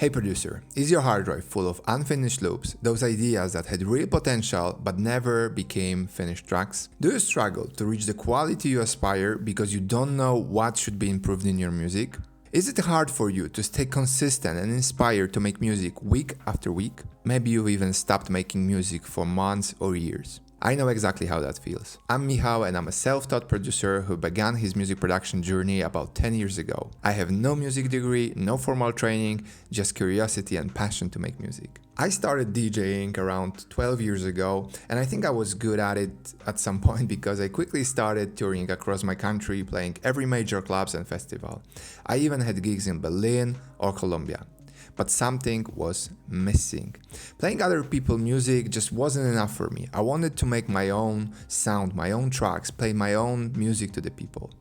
Hey producer, is your hard drive full of unfinished loops, those ideas that had real potential but never became finished tracks? Do you struggle to reach the quality you aspire because you don't know what should be improved in your music? Is it hard for you to stay consistent and inspired to make music week after week? Maybe you've even stopped making music for months or years. I know exactly how that feels. I'm Michał and I'm a self-taught producer who began his music production journey about 10 years ago. I have no music degree, no formal training, just curiosity and passion to make music. I started DJing around 12 years ago, and I think I was good at it at some point because I quickly started touring across my country, playing every major clubs and festival. I even had gigs in Berlin or Colombia. But something was missing. Playing other people's music just wasn't enough for me. I wanted to make my own sound, my own tracks, play my own music to the people.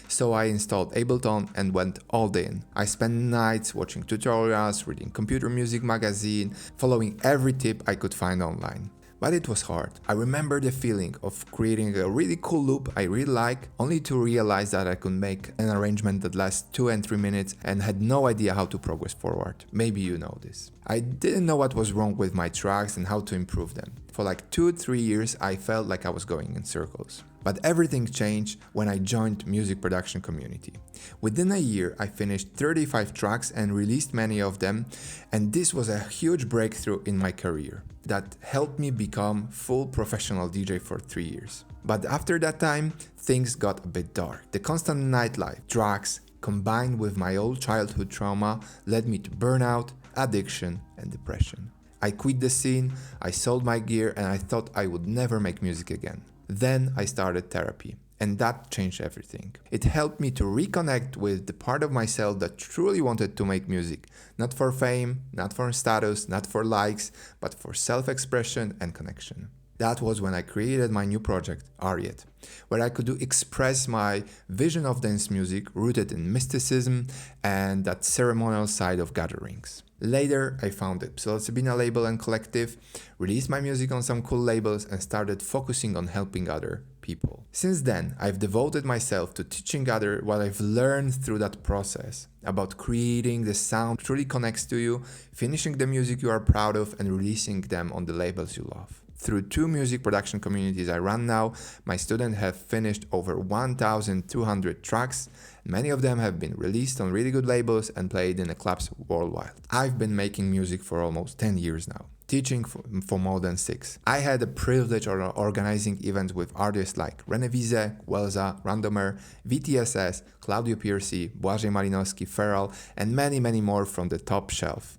So I installed Ableton and went all in. I spent nights watching tutorials, reading computer music magazine, following every tip I could find online. But it was hard. I remember the feeling of creating a really cool loop I really like, only to realize that I could make an arrangement that lasts 2 and 3 minutes and had no idea how to progress forward. Maybe you know this. I didn't know what was wrong with my tracks and how to improve them. For like 2-3 years, I felt like I was going in circles. But everything changed when I joined Music Production Community. Within a year, I finished 35 tracks and released many of them, and this was a huge breakthrough in my career that helped me become full professional DJ for 3 years. But after that time, things got a bit dark. The constant nightlife, drugs, combined with my old childhood trauma, led me to burnout, addiction, and depression. I quit the scene, I sold my gear, and I thought I would never make music again. Then I started therapy, and that changed everything. It helped me to reconnect with the part of myself that truly wanted to make music, not for fame, not for status, not for likes, but for self-expression and connection. That was when I created my new project, Ariet, where I could express my vision of dance music rooted in mysticism and that ceremonial side of gatherings. Later, I founded Psilocybina label and collective, released my music on some cool labels, and started focusing on helping other people. Since then, I've devoted myself to teaching others what I've learned through that process about creating the sound that truly connects to you, finishing the music you are proud of, and releasing them on the labels you love. Through 2 music production communities I run now, my students have finished over 1,200 tracks. Many of them have been released on really good labels and played in the clubs worldwide. I've been making music for almost 10 years now, teaching for more than 6. I had the privilege of organizing events with artists like René Wiese, Welza, Randomer, VTSS, Claudio Piercy, Błażej Malinowski, Feral, and many more from the top shelf.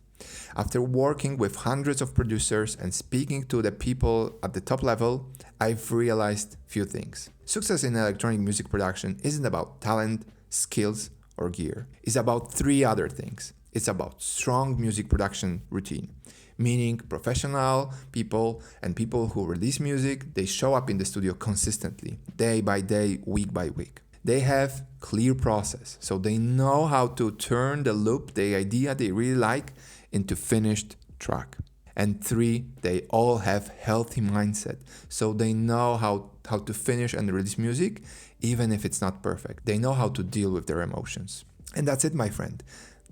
After working with hundreds of producers and speaking to the people at the top level, I've realized few things. Success in electronic music production isn't about talent, skills, or gear. It's about 3 other things. It's about strong music production routine, meaning professional people and people who release music, they show up in the studio consistently, day by day, week by week. They have clear process, so they know how to turn the loop, the idea they really like, into finished track. And 3, they all have healthy mindset, so they know how to finish and release music, even if it's not perfect. They know how to deal with their emotions. And that's it, my friend.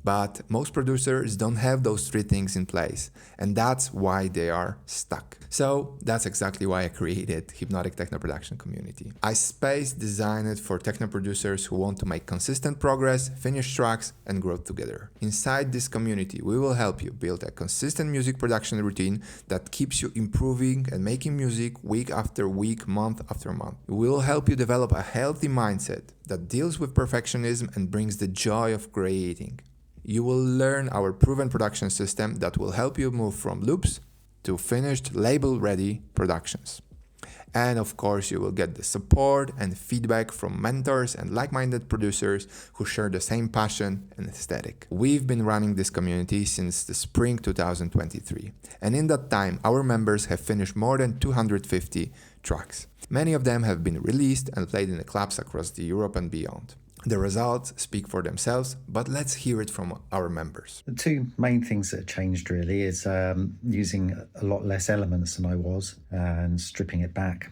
But most producers don't have those 3 things in place, and that's why they are stuck. So that's exactly why I created Hypnotic Techno Production Community. I space designed it for techno producers who want to make consistent progress, finish tracks, and grow together. Inside this community, we will help you build a consistent music production routine that keeps you improving and making music week after week, month after month. We will help you develop a healthy mindset that deals with perfectionism and brings the joy of creating. You will learn our proven production system that will help you move from loops to finished label-ready productions. And of course, you will get the support and feedback from mentors and like-minded producers who share the same passion and aesthetic. We've been running this community since the spring 2023, and in that time, our members have finished more than 250 tracks. Many of them have been released and played in the clubs across Europe and beyond. The results speak for themselves, but let's hear it from our members. The 2 main things that have changed really is using a lot less elements than I was and stripping it back,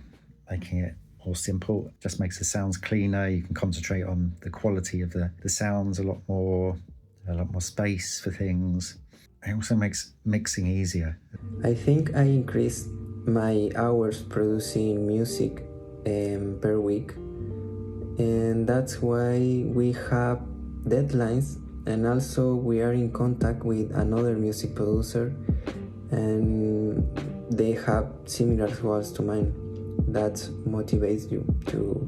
making it more simple. Just makes the sounds cleaner. You can concentrate on the quality of the sounds a lot more space for things. It also makes mixing easier. I think I increased my hours producing music per week, and that's why we have deadlines, and also we are in contact with another music producer, and they have similar goals to mine. That motivates you to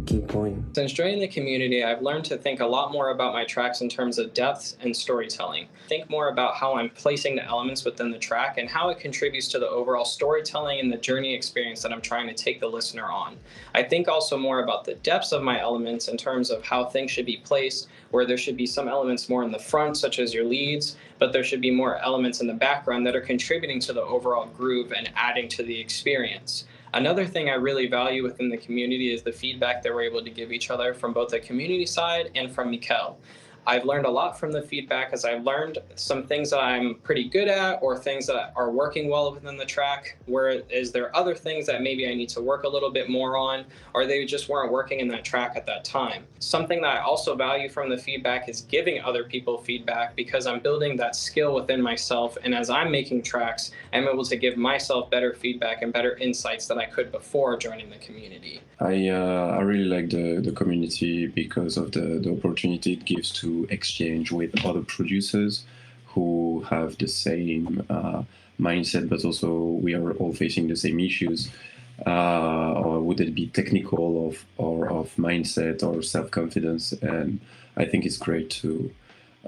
keep going. Since joining the community, I've learned to think a lot more about my tracks in terms of depth and storytelling. Think more about how I'm placing the elements within the track and how it contributes to the overall storytelling and the journey experience that I'm trying to take the listener on. I think also more about the depths of my elements in terms of how things should be placed, where there should be some elements more in the front, such as your leads, but there should be more elements in the background that are contributing to the overall groove and adding to the experience. Another thing I really value within the community is the feedback that we're able to give each other from both the community side and from Mikel. I've learned a lot from the feedback as I've learned some things that I'm pretty good at or things that are working well within the track, whereas there are other things that maybe I need to work a little bit more on, or they just weren't working in that track at that time. Something that I also value from the feedback is giving other people feedback, because I'm building that skill within myself, and as I'm making tracks, I'm able to give myself better feedback and better insights than I could before joining the community. I really like the community because of the opportunity it gives to exchange with other producers who have the same mindset, but also we are all facing the same issues. Or would it be technical of mindset or self-confidence? And I think it's great to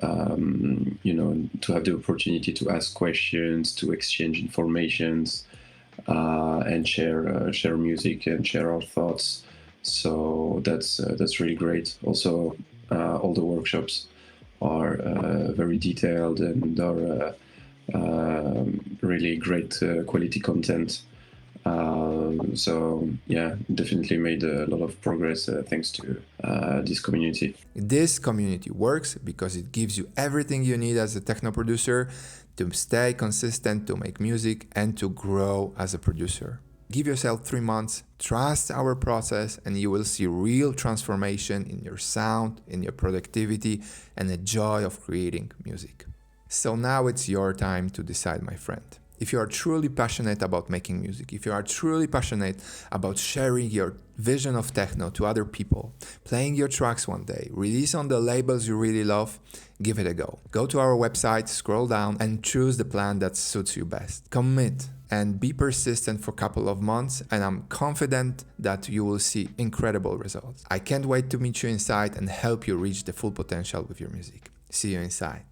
to have the opportunity to ask questions, to exchange informations, and share music and share our thoughts. So that's really great. Also, all the workshops are very detailed and are really great quality content. So yeah, definitely made a lot of progress thanks to this community. This community works because it gives you everything you need as a techno producer to stay consistent, to make music, and to grow as a producer. Give yourself 3 months, trust our process, and you will see real transformation in your sound, in your productivity, and the joy of creating music. So now it's your time to decide, my friend. If you are truly passionate about making music, if you are truly passionate about sharing your vision of techno to other people, playing your tracks one day, release on the labels you really love, give it a go. Go to our website, scroll down, and choose the plan that suits you best. Commit and be persistent for a couple of months, and I'm confident that you will see incredible results. I can't wait to meet you inside and help you reach the full potential with your music. See you inside.